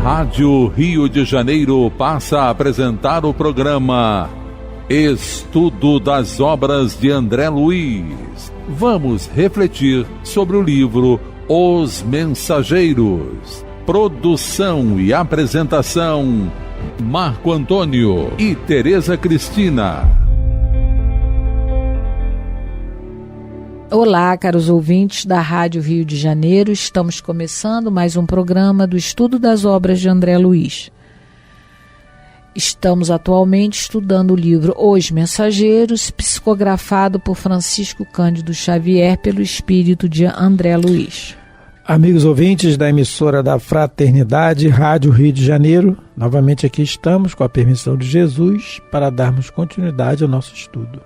Rádio Rio de Janeiro passa a apresentar o programa Estudo das Obras de André Luiz. Vamos refletir sobre o livro Os Mensageiros. Produção e apresentação, Marco Antônio e Tereza Cristina. Olá, caros ouvintes da Rádio Rio de Janeiro. Estamos começando mais um programa do Estudo das Obras de André Luiz. Estamos atualmente estudando o livro Os Mensageiros, psicografado por Francisco Cândido Xavier pelo espírito de André Luiz. Amigos ouvintes da emissora da Fraternidade, Rádio Rio de Janeiro, novamente aqui estamos, com a permissão de Jesus, para darmos continuidade ao nosso estudo.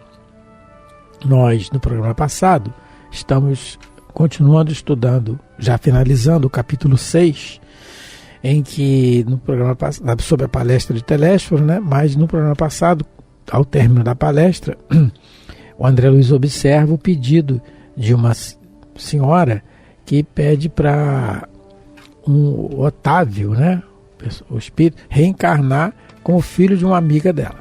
Nós, no programa passado, estamos continuando estudando, já finalizando o capítulo 6, em que, no programa passado, sobre a palestra de Telésforo, né? Mas no programa passado, ao término da palestra, o André Luiz observa o pedido de uma senhora que pede para o Otávio, né? O espírito, reencarnar com o filho de uma amiga dela,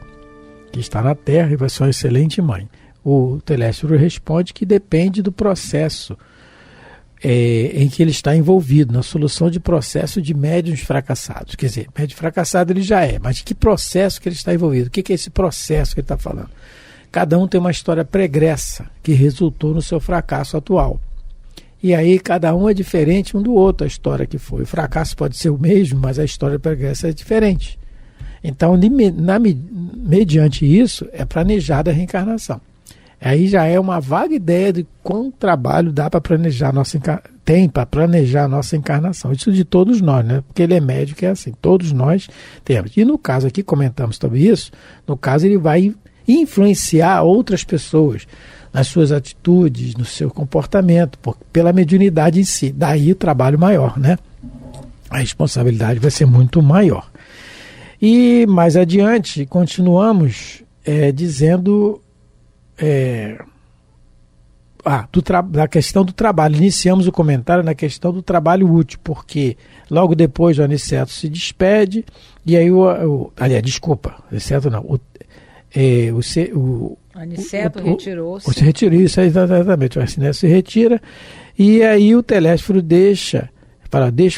que está na Terra e vai ser uma excelente mãe. O Telésforo responde que depende do processo em que ele está envolvido, na solução de processo de médiuns fracassados. Quer dizer, médium fracassado ele já é, mas que processo que ele está envolvido? O que é esse processo que ele está falando? Cada um tem uma história pregressa que resultou no seu fracasso atual. E aí cada um é diferente um do outro, a história que foi. O fracasso pode ser o mesmo, mas a história pregressa é diferente. Então, mediante isso, é planejada a reencarnação. Aí já é uma vaga ideia de quanto trabalho dá para planejar para planejar a nossa encarnação. Isso de todos nós, né? Porque ele é médico, é assim, todos nós temos. E no caso aqui, comentamos sobre isso, no caso ele vai influenciar outras pessoas nas suas atitudes, no seu comportamento, pela mediunidade em si. Daí o trabalho maior, né? A responsabilidade vai ser muito maior. E mais adiante, continuamos dizendo... da questão do trabalho. Iniciamos o comentário na questão do trabalho útil, porque logo depois o Aniceto se despede, e aí desculpa, Aniceto não, o Aniceto retirou-se. Se retirou, isso, exatamente, o Aniceto se retira, e aí o Telésforo deixa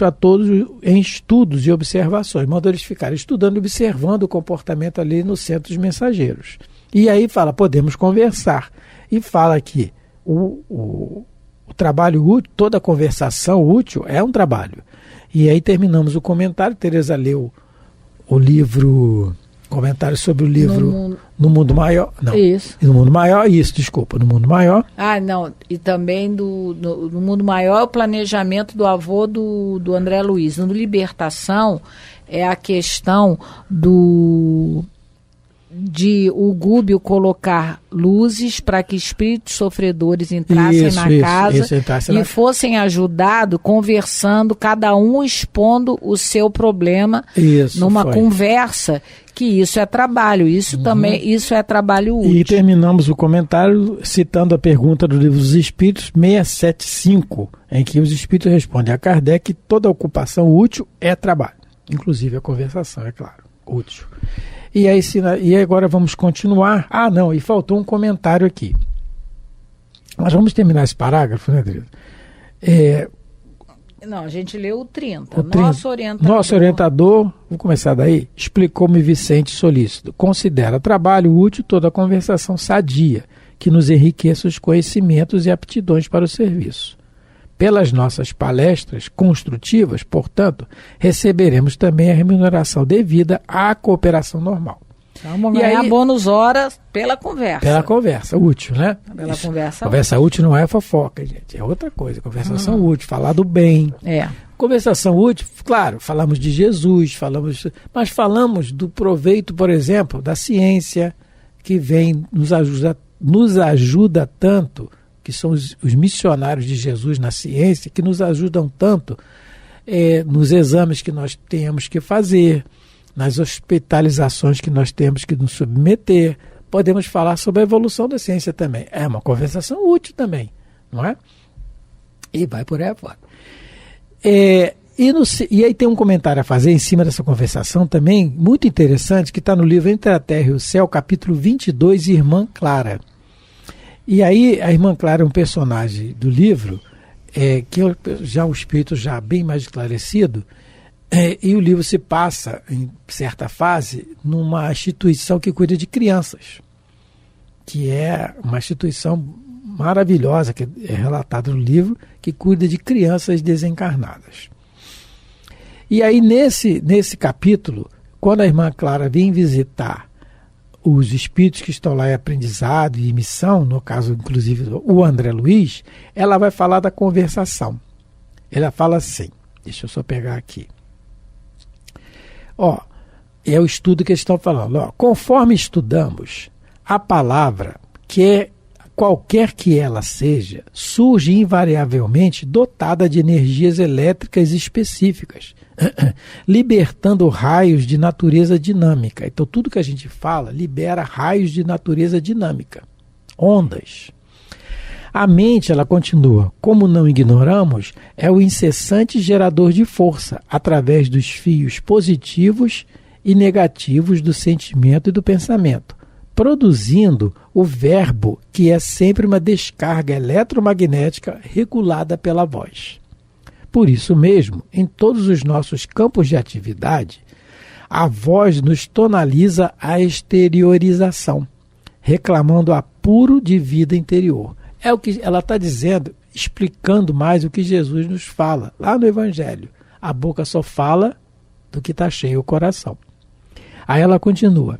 a todos em estudos e observações, manda eles ficarem estudando e observando o comportamento ali no centro dos mensageiros. E aí fala, podemos conversar. E fala que o trabalho útil, toda conversação útil é um trabalho. E aí terminamos o comentário. Tereza leu o livro, comentário sobre o livro No Mundo Maior. Não, isso. No Mundo Maior, No Mundo Maior. E também no Mundo Maior, o planejamento do avô do André Luiz. No Libertação, é a questão de o Gúbio colocar luzes para que espíritos sofredores entrassem na casa e fossem ajudados, conversando, cada um expondo o seu problema numa conversa, que isso é trabalho, isso é trabalho útil. E terminamos o comentário citando a pergunta do Livro dos Espíritos 675, em que os espíritos respondem a Kardec que toda ocupação útil é trabalho, inclusive a conversação, é claro, útil. E agora vamos continuar. E faltou um comentário aqui. Nós vamos terminar esse parágrafo, né, Teresa? Não, a gente leu o 30. Nosso orientador, vou começar daí, explicou-me Vicente Solícito. Considera trabalho útil toda conversação sadia, que nos enriqueça os conhecimentos e aptidões para o serviço. Pelas nossas palestras construtivas, portanto, receberemos também a remuneração devida à cooperação normal. Vamos ganhar bônus horas pela conversa. Pela conversa, útil, né? Pela conversa. Conversa útil não é fofoca, gente. É outra coisa. Conversação útil, falar do bem. Conversação útil, claro, falamos de Jesus, mas falamos do proveito, por exemplo, da ciência, que vem, nos ajuda tanto, que são os missionários de Jesus na ciência, que nos ajudam tanto nos exames que nós temos que fazer, nas hospitalizações que nós temos que nos submeter. Podemos falar sobre a evolução da ciência também. É uma conversação útil também, não é? E vai por aí fora. E aí tem um comentário a fazer em cima dessa conversação também, muito interessante, que está no livro Entre a Terra e o Céu, capítulo 22, Irmã Clara. E aí a Irmã Clara é um personagem do livro, que já um espírito já bem mais esclarecido, e o livro se passa, em certa fase, numa instituição que cuida de crianças, que é uma instituição maravilhosa, que é relatada no livro, que cuida de crianças desencarnadas. E aí, nesse capítulo, quando a Irmã Clara vem visitar os espíritos que estão lá em aprendizado e missão, no caso, inclusive, o André Luiz, ela vai falar da conversação. Ela fala assim, deixa eu só pegar aqui. É o estudo que eles estão falando. Conforme estudamos, a palavra, qualquer que ela seja, surge invariavelmente dotada de energias elétricas específicas, libertando raios de natureza dinâmica. Então, tudo que a gente fala libera raios de natureza dinâmica, ondas. A mente, ela continua, como não ignoramos, é o incessante gerador de força, através dos fios positivos e negativos do sentimento e do pensamento, produzindo o verbo, que é sempre uma descarga eletromagnética regulada pela voz. Por isso mesmo, em todos os nossos campos de atividade, a voz nos tonaliza a exteriorização, reclamando apuro de vida interior. É o que ela está dizendo, explicando mais o que Jesus nos fala lá no Evangelho. A boca só fala do que está cheio o coração. Aí ela continua.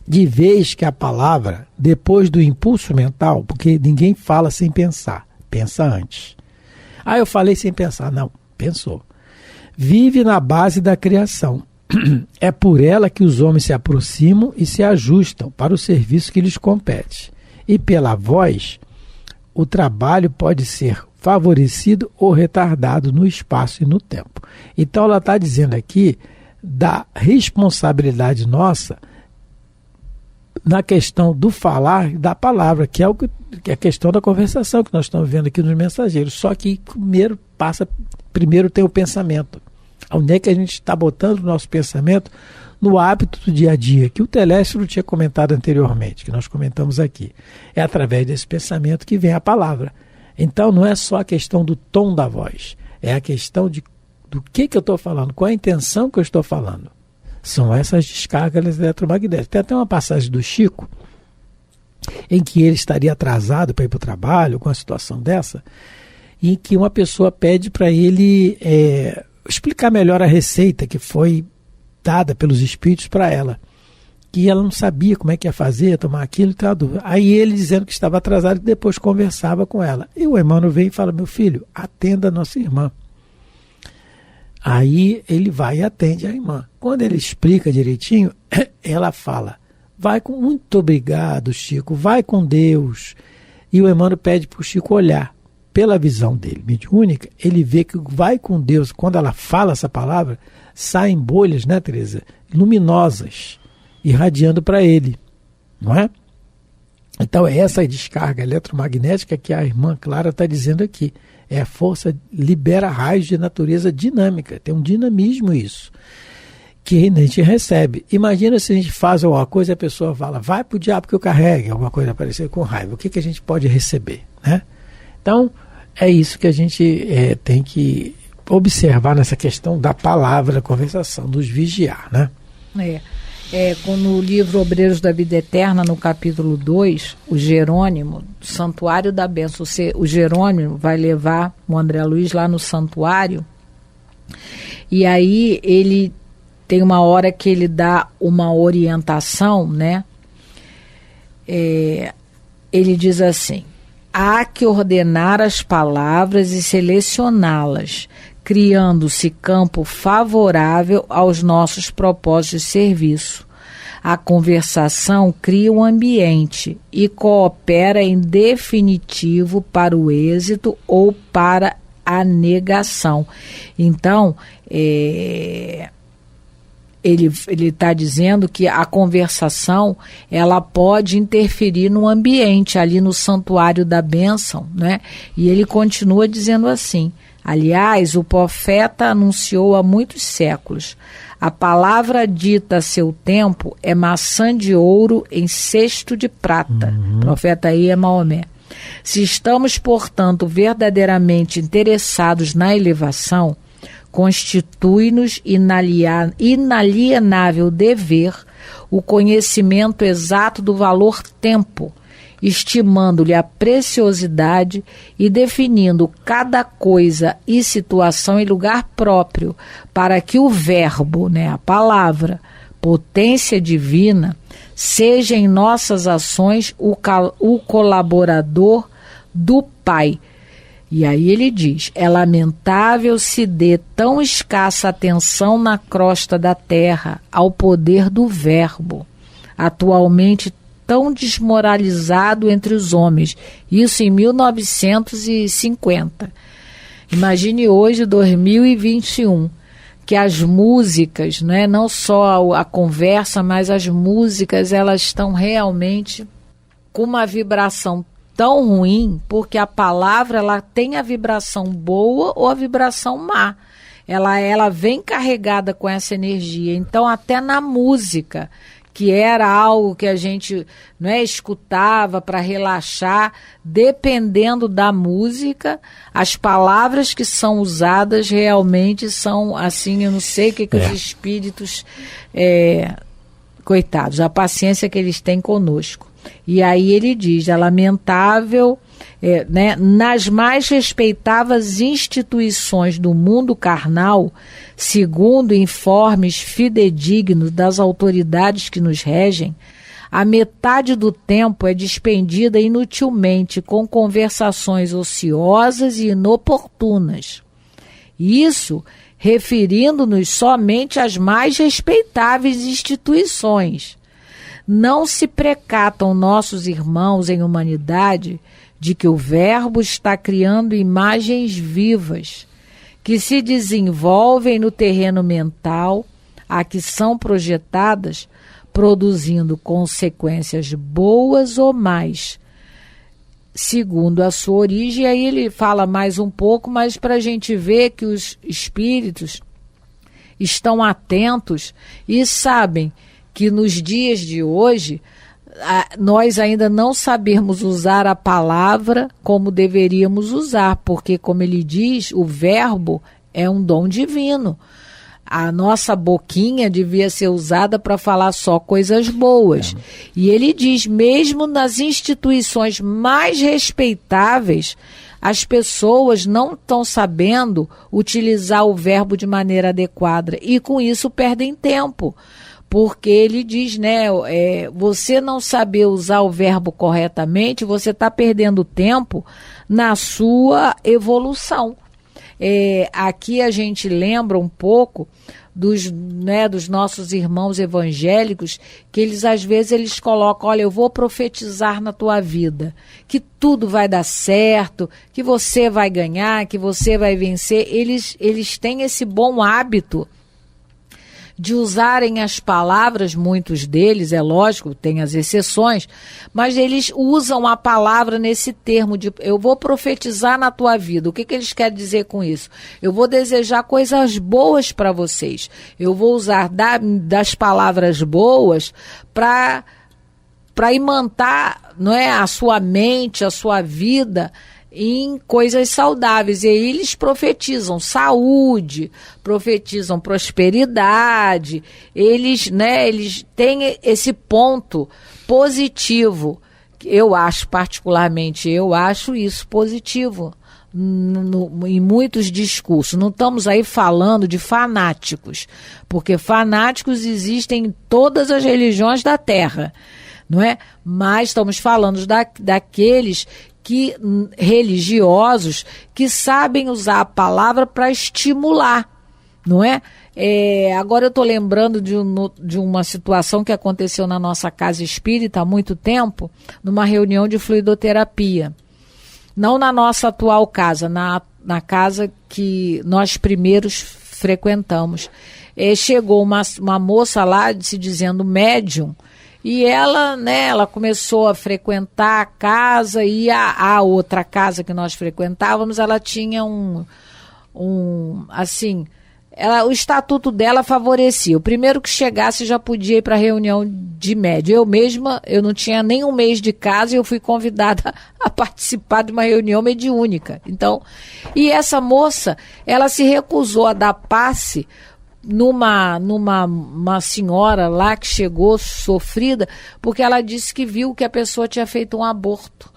De vez que a palavra, depois do impulso mental, porque ninguém fala sem pensar, pensa antes. Eu falei sem pensar. Não, pensou. Vive na base da criação. É por ela que os homens se aproximam e se ajustam para o serviço que lhes compete. E pela voz, o trabalho pode ser favorecido ou retardado no espaço e no tempo. Então ela está dizendo aqui da responsabilidade nossa na questão do falar da palavra, que é a questão da conversação que nós estamos vendo aqui nos mensageiros. Só que primeiro tem o pensamento. Onde é que a gente está botando o nosso pensamento no hábito do dia a dia, que o Telésforo tinha comentado anteriormente, que nós comentamos aqui. É através desse pensamento que vem a palavra. Então não é só a questão do tom da voz, é a questão do que eu estou falando, qual é a intenção que eu estou falando. São essas descargas eletromagnéticas. Tem até uma passagem do Chico, em que ele estaria atrasado para ir para o trabalho, com uma situação dessa, em que uma pessoa pede para ele explicar melhor a receita que foi dada pelos espíritos para ela. Que ela não sabia como é que ia fazer, tomar aquilo e tal. Aí ele dizendo que estava atrasado e depois conversava com ela. E o Emmanuel vem e fala, meu filho, atenda a nossa irmã. Aí ele vai e atende a irmã. Quando ele explica direitinho, ela fala, muito obrigado, Chico, vai com Deus. E o Emmanuel pede para o Chico olhar. Pela visão dele, mediúnica, ele vê que vai com Deus, quando ela fala essa palavra, saem bolhas, né, Teresa? Luminosas, irradiando para ele, não é? Então é essa descarga eletromagnética que a irmã Clara está dizendo aqui. É a força, libera raios de natureza dinâmica, tem um dinamismo isso, que a gente recebe. Imagina se a gente faz alguma coisa e a pessoa fala, vai pro diabo que eu carregue, alguma coisa parecida com raiva, o que a gente pode receber, né? Então, é isso que a gente tem que observar nessa questão da palavra, da conversação, nos vigiar, né? No livro Obreiros da Vida Eterna, no capítulo 2, o Jerônimo, Santuário da Bênção, o Jerônimo vai levar o André Luiz lá no santuário, e aí ele tem uma hora que ele dá uma orientação, né? Ele diz assim, há que ordenar as palavras e selecioná-las, criando-se campo favorável aos nossos propósitos de serviço. A conversação cria um ambiente e coopera em definitivo para o êxito ou para a negação. Então, ele está dizendo que a conversação ela pode interferir no ambiente, ali no santuário da bênção, né? E ele continua dizendo assim, Aliás, o profeta anunciou há muitos séculos: a palavra dita a seu tempo é maçã de ouro em cesto de prata. O profeta aí é Maomé. Se estamos, portanto, verdadeiramente interessados na elevação, constitui-nos inalienável dever o conhecimento exato do valor tempo, estimando-lhe a preciosidade e definindo cada coisa e situação em lugar próprio, para que o verbo, a palavra, potência divina, seja em nossas ações o colaborador do Pai. E aí ele diz: é lamentável se dê tão escassa atenção na crosta da terra ao poder do verbo, atualmente tão desmoralizado entre os homens. Isso em 1950. Imagine hoje, 2021, que as músicas, não só a conversa, mas as músicas, elas estão realmente com uma vibração tão ruim, porque a palavra, ela tem a vibração boa ou a vibração má. Ela vem carregada com essa energia. Então, até na música, que era algo que a gente escutava para relaxar, dependendo da música, as palavras que são usadas realmente são assim, eu não sei o que os espíritos, coitados, a paciência que eles têm conosco. E aí ele diz: é lamentável, nas mais respeitáveis instituições do mundo carnal, segundo informes fidedignos das autoridades que nos regem, a metade do tempo é despendida inutilmente com conversações ociosas e inoportunas. Isso referindo-nos somente às mais respeitáveis instituições. Não se precatam nossos irmãos em humanidade de que o Verbo está criando imagens vivas, que se desenvolvem no terreno mental, a que são projetadas, produzindo consequências boas ou más, segundo a sua origem. Aí ele fala mais um pouco, mas para a gente ver que os espíritos estão atentos e sabem que nos dias de hoje nós ainda não sabemos usar a palavra como deveríamos usar, porque, como ele diz, o verbo é um dom divino. A nossa boquinha devia ser usada para falar só coisas boas. E ele diz, mesmo nas instituições mais respeitáveis, as pessoas não estão sabendo utilizar o verbo de maneira adequada e com isso perdem tempo. Porque ele diz, você não saber usar o verbo corretamente, você está perdendo tempo na sua evolução. Aqui a gente lembra um pouco dos nossos irmãos evangélicos, que eles às vezes eles colocam: olha, eu vou profetizar na tua vida, que tudo vai dar certo, que você vai ganhar, que você vai vencer. Eles têm esse bom hábito de usarem as palavras, muitos deles, é lógico, tem as exceções, mas eles usam a palavra nesse termo de eu vou profetizar na tua vida. O que eles querem dizer com isso? Eu vou desejar coisas boas para vocês. Eu vou usar das palavras boas para imantar, a sua mente, a sua vida em coisas saudáveis. E aí eles profetizam saúde, profetizam prosperidade, eles têm esse ponto positivo. Eu acho isso positivo em muitos discursos. Não estamos aí falando de fanáticos, porque fanáticos existem em todas as religiões da Terra, não é? Mas estamos falando daqueles religiosos que sabem usar a palavra para estimular, não é? Agora eu estou lembrando de uma situação que aconteceu na nossa casa espírita há muito tempo, numa reunião de fluidoterapia. Não na nossa atual casa, na casa que nós primeiros frequentamos. Chegou uma moça lá se dizendo médium, e ela começou a frequentar a casa, e a outra casa que nós frequentávamos, ela tinha o estatuto dela favorecia. O primeiro que chegasse já podia ir para a reunião de médio. Eu mesma, eu não tinha nem um mês de casa e eu fui convidada a participar de uma reunião mediúnica. Então, e essa moça, ela se recusou a dar passe numa senhora lá que chegou sofrida, porque ela disse que viu que a pessoa tinha feito um aborto.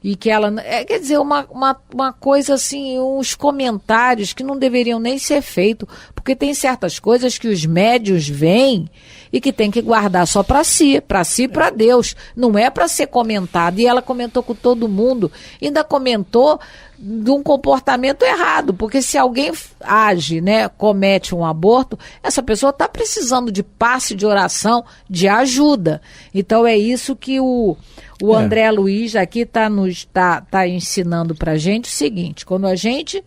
E que ela, quer dizer, uma coisa assim, uns comentários que não deveriam nem ser feitos, porque tem certas coisas que os médios veem e que tem que guardar só para si e para Deus, não é para ser comentado. E ela comentou com todo mundo, ainda comentou de um comportamento errado, porque se alguém age, né, comete um aborto, essa pessoa está precisando de passe de oração, de ajuda. Então é isso que o André Luiz aqui tá ensinando para a gente o seguinte: quando a gente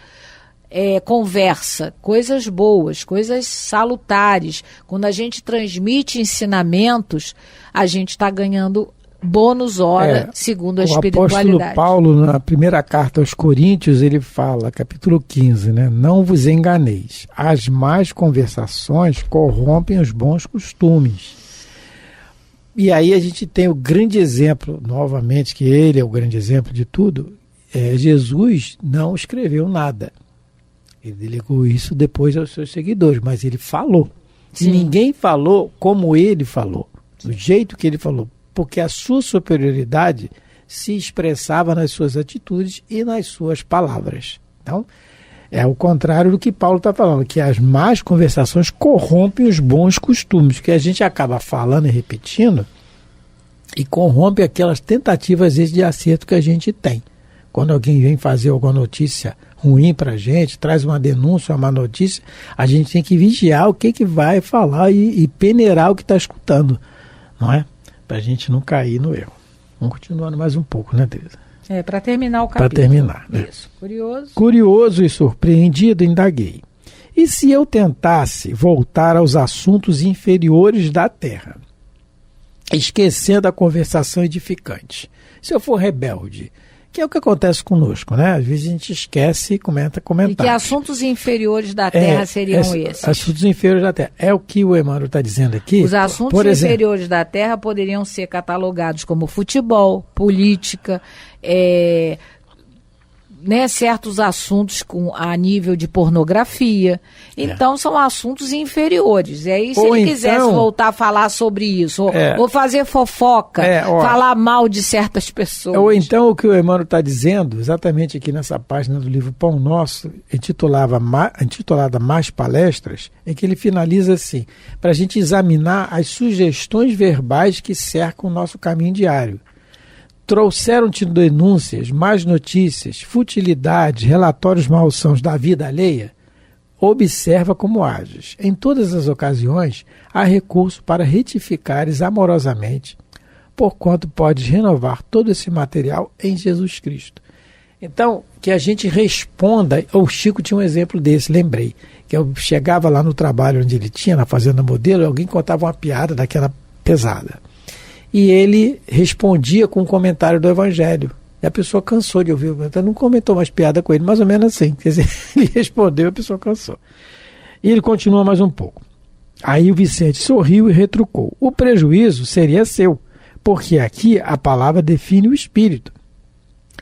conversa coisas boas, coisas salutares, quando a gente transmite ensinamentos, a gente está ganhando bônus hora, segundo a espiritualidade. O apóstolo Paulo, na primeira carta aos Coríntios, ele fala, capítulo 15, né? Não vos enganeis, as más conversações corrompem os bons costumes. E aí a gente tem o grande exemplo, novamente, que ele é o grande exemplo de tudo. Jesus não escreveu nada. Ele delegou isso depois aos seus seguidores, mas ele falou. Sim. E ninguém falou como ele falou, do jeito que ele falou, porque a sua superioridade se expressava nas suas atitudes e nas suas palavras. Então, é o contrário do que Paulo está falando, que as más conversações corrompem os bons costumes, que a gente acaba falando e repetindo e corrompe aquelas tentativas de acerto que a gente tem. Quando alguém vem fazer alguma notícia ruim para a gente, traz uma denúncia, uma má notícia, a gente tem que vigiar o que vai falar e peneirar o que está escutando, não é? Para a gente não cair no erro. Vamos continuando mais um pouco, né, Teresa? Para terminar o capítulo. Para terminar, né? Isso. Curioso. Curioso e surpreendido, indaguei. E se eu tentasse voltar aos assuntos inferiores da terra, esquecendo a conversação edificante? Se eu for rebelde, que é o que acontece conosco, né? Às vezes a gente esquece e comenta comentários. E que assuntos inferiores da Terra seriam esses? Assuntos inferiores da Terra. É o que o Emmanuel está dizendo aqui. Os assuntos inferiores da Terra poderiam ser catalogados como futebol, política, certos assuntos a nível de pornografia. Então, são assuntos inferiores. E aí, se ele quisesse voltar a falar sobre isso, ou fazer fofoca, falar mal de certas pessoas. Ou então, o que o Emmanuel está dizendo, exatamente aqui nessa página do livro Pão Nosso, intitulada Mais Palestras, é que ele finaliza assim, para a gente examinar as sugestões verbais que cercam o nosso caminho diário. Trouxeram-te denúncias, más notícias, futilidades, relatórios malsãos da vida alheia? Observa como ages. Em todas as ocasiões, há recurso para retificares amorosamente, porquanto podes renovar todo esse material em Jesus Cristo. Então, que a gente responda. O Chico tinha um exemplo desse, lembrei, que eu chegava lá no trabalho onde ele tinha, na Fazenda Modelo, alguém contava uma piada daquela pesada. E ele respondia com um comentário do Evangelho. E a pessoa cansou de ouvir o comentário, não comentou mais piada com ele, mais ou menos assim. Quer dizer, ele respondeu e a pessoa cansou. E ele continua mais um pouco. Aí o Vicente sorriu e retrucou. O prejuízo seria seu, porque aqui a palavra define o espírito.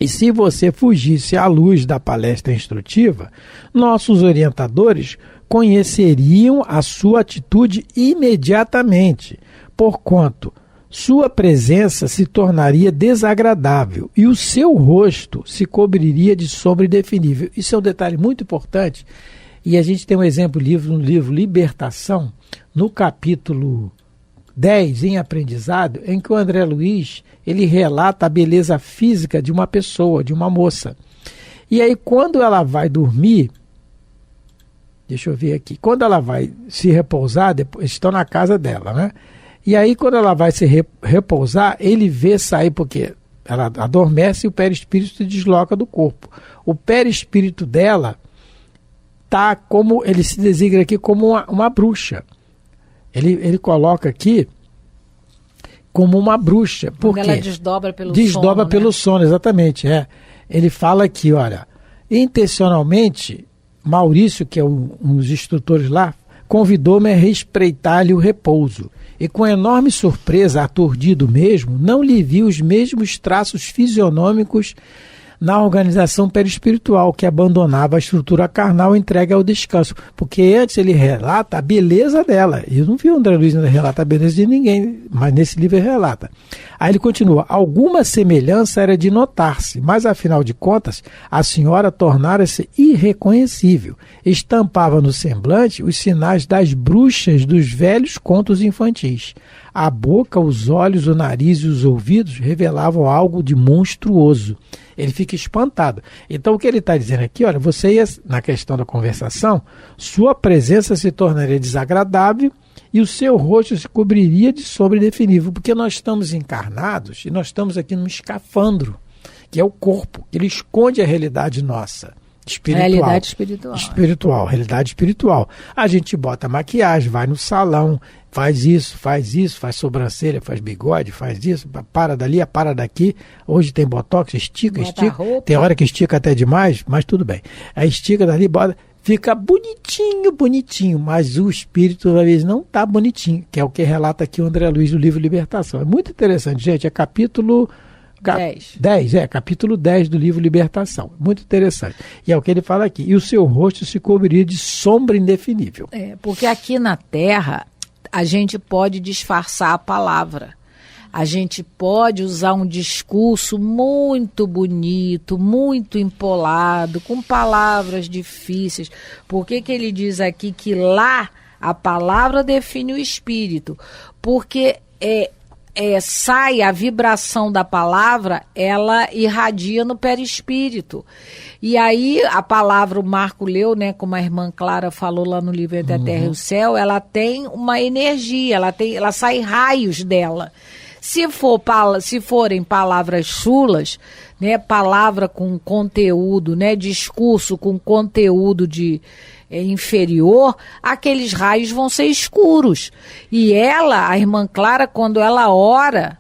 E se você fugisse à luz da palestra instrutiva, nossos orientadores conheceriam a sua atitude imediatamente, porquanto sua presença se tornaria desagradável e o seu rosto se cobriria de sombra indefinível. Isso é um detalhe muito importante. E a gente tem um exemplo no livro Libertação, no capítulo 10, em aprendizado, em que o André Luiz ele relata a beleza física de uma pessoa, de uma moça. E aí, quando ela vai dormir, deixa eu ver aqui, quando ela vai se repousar, estão na casa dela, né? E aí, quando ela vai se repousar, ele vê sair, porque ela adormece e o perispírito se desloca do corpo. O perispírito dela está como, ele se designa aqui como uma bruxa. Ele coloca aqui como uma bruxa. Porque ela desdobra pelo sono. Desdobra pelo sono, exatamente. Ele fala aqui, olha, intencionalmente Maurício, que é um dos instrutores lá, convidou-me a respeitar-lhe o repouso. E com enorme surpresa, aturdido mesmo, não lhe vi os mesmos traços fisionômicos na organização perispiritual, que abandonava a estrutura carnal entregue ao descanso. Porque antes ele relata a beleza dela. Eu não vi o André Luiz ainda relatar a beleza de ninguém, mas nesse livro ele relata. Aí ele continua: alguma semelhança era de notar-se, mas afinal de contas, a senhora tornara-se irreconhecível. Estampava no semblante os sinais das bruxas dos velhos contos infantis. A boca, os olhos, o nariz e os ouvidos revelavam algo de monstruoso. Ele fica espantado. Então o que ele está dizendo aqui, olha, você ia, na questão da conversação, sua presença se tornaria desagradável e o seu rosto se cobriria de sobredefinível, porque nós estamos encarnados e nós estamos aqui num escafandro, que é o corpo, ele esconde a realidade nossa. Realidade espiritual. Realidade espiritual. A gente bota maquiagem, vai no salão, faz isso, faz sobrancelha, faz bigode, faz isso, para dali, para daqui. Hoje tem botox, estica. Tem hora que estica até demais, mas tudo bem. Aí estica dali, bota, fica bonitinho, mas o espírito às vezes não está bonitinho, que é o que relata aqui o André Luiz no livro Libertação. É muito interessante, gente, é capítulo 10, capítulo 10 do livro Libertação. Muito interessante. E é o que ele fala aqui. E o seu rosto se cobriria de sombra indefinível. Porque aqui na Terra, a gente pode disfarçar a palavra. A gente pode usar um discurso muito bonito, muito empolado, com palavras difíceis. Por que ele diz aqui que lá a palavra define o espírito? Porque sai a vibração da palavra, ela irradia no perispírito. E aí a palavra, o Marco leu, né, como a irmã Clara falou lá no livro Entre a Terra e o Céu, ela tem uma energia, ela sai raios dela. Se forem palavras chulas, né, palavra com conteúdo, né, discurso com conteúdo inferior, aqueles raios vão ser escuros. E ela, a irmã Clara, quando ela ora,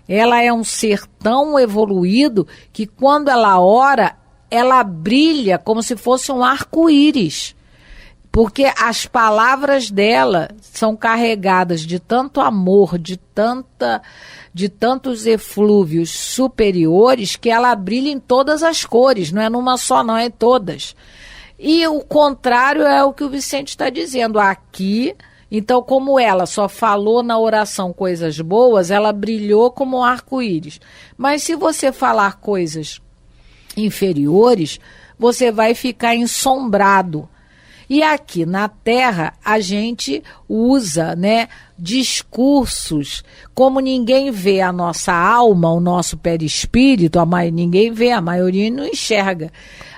ela é um ser tão evoluído que quando ela ora, ela brilha como se fosse um arco-íris. Porque as palavras dela são carregadas de tanto amor, de tantos eflúvios superiores, que ela brilha em todas as cores, não é numa só, não, é todas. E o contrário é o que o Vicente está dizendo aqui. Então, como ela só falou na oração coisas boas, ela brilhou como um arco-íris. Mas se você falar coisas inferiores, você vai ficar ensombrado. E aqui na Terra a gente usa, né, discursos, como ninguém vê a nossa alma, o nosso perispírito, ninguém vê, a maioria não enxerga.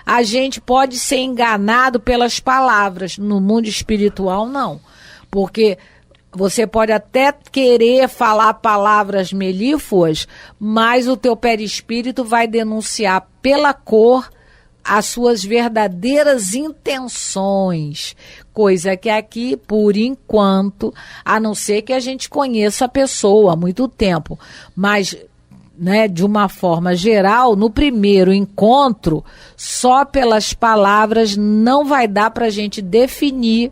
A gente pode ser enganado pelas palavras, no mundo espiritual não, porque você pode até querer falar palavras melífluas, mas o teu perispírito vai denunciar pela cor as suas verdadeiras intenções, coisa que aqui, por enquanto, a não ser que a gente conheça a pessoa há muito tempo, mas, né, de uma forma geral, no primeiro encontro, só pelas palavras não vai dar para a gente definir,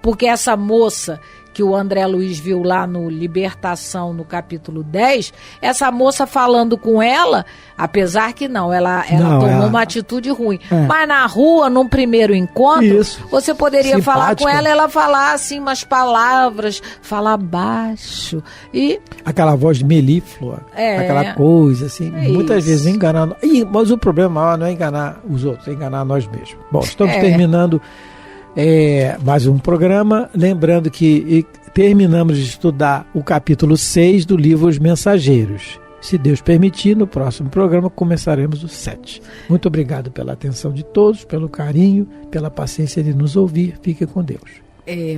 porque essa moça que o André Luiz viu lá no Libertação, no capítulo 10, essa moça falando com ela, apesar que ela tomou uma atitude ruim. Mas na rua, num primeiro encontro, você poderia falar com ela e ela falar assim umas palavras, falar baixo. E aquela voz melíflua, aquela coisa assim, muitas vezes enganando. Mas o problema maior não é enganar os outros, é enganar nós mesmos. Bom, estamos terminando mais um programa, lembrando que terminamos de estudar o capítulo 6 do livro Os Mensageiros. Se Deus permitir, no próximo programa começaremos o 7. Muito obrigado pela atenção de todos, pelo carinho, pela paciência de nos ouvir. Fiquem com Deus.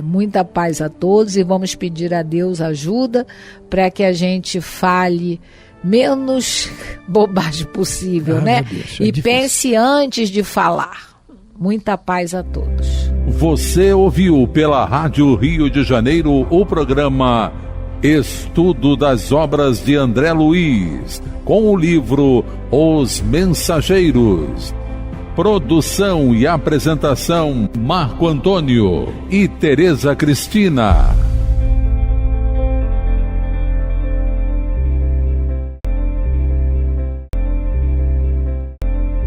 Muita paz a todos e vamos pedir a Deus ajuda para que a gente fale menos bobagem possível, né? Deus, e pense antes de falar. Muita paz a todos. Você ouviu pela Rádio Rio de Janeiro o programa Estudo das Obras de André Luiz, com o livro Os Mensageiros. Produção e apresentação: Marco Antônio e Tereza Cristina.